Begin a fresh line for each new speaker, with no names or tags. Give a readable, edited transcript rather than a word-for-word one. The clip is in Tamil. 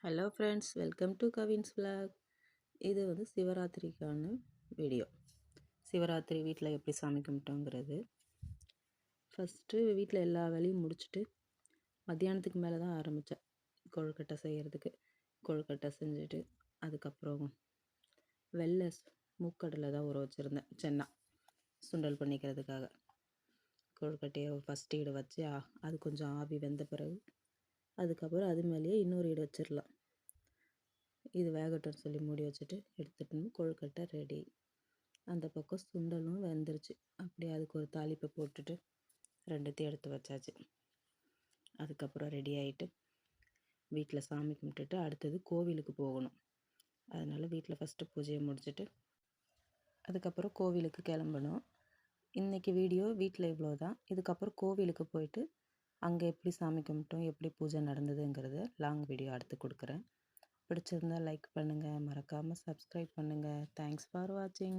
Hello friends, welcome to Cavin's vlog. இது வந்து சிவராத்திரிக்கான வீடியோ. சிவராத்திரி வீட்டில் எப்படி சாமி கும்பிட்டோங்கிறது. ஃபஸ்ட்டு வீட்டில் எல்லா வேலையும் முடிச்சுட்டு மத்தியானத்துக்கு மேலே தான் ஆரம்பித்தேன் கொழுக்கட்டை செய்கிறதுக்கு. கொழுக்கட்டை செஞ்சுட்டு அதுக்கப்புறம் வெள்ளை மூக்கடலை தான் ஊற வச்சுருந்தேன், சென்னா சுண்டல் பண்ணிக்கிறதுக்காக. கொழுக்கட்டையை ஃபஸ்ட்டு ஈடு வச்சு அது கொஞ்சம் ஆவி வெந்த பிறகு அதுக்கப்புறம் அது மேலேயே இன்னொரு ஈடு வச்சிடலாம். இது வேகட்டும்னு சொல்லி மூடி வச்சுட்டு எடுத்துட்டு கொழுக்கட்டை ரெடி. அந்த பக்கம் சுண்டலும் வெந்துருச்சு. அப்படியே அதுக்கு ஒரு தாளிப்பை போட்டுட்டு ரெண்டுத்தையும் எடுத்து வச்சாச்சு. அதுக்கப்புறம் ரெடி ஆகிட்டு வீட்டில் சாமி கும்பிட்டுட்டு அடுத்தது கோவிலுக்கு போகணும். அதனால் வீட்டில் ஃபஸ்ட்டு பூஜையை முடிச்சுட்டு அதுக்கப்புறம் கோவிலுக்கு கிளம்பணும். இன்றைக்கி வீடியோ வீட்டில் இவ்வளோ தான். இதுக்கப்புறம் கோவிலுக்கு போயிட்டு அங்கே எப்படி சாமி கும்பிட்டோம், எப்படி பூஜை நடந்ததுங்கிறத லாங் வீடியோ அடுத்து கொடுக்குறேன். பிடிச்சிருந்தால் லைக் பண்ணுங்கள், மறக்காமல் சப்ஸ்கிரைப் பண்ணுங்கள். தேங்க்ஸ் ஃபார் வாட்சிங்.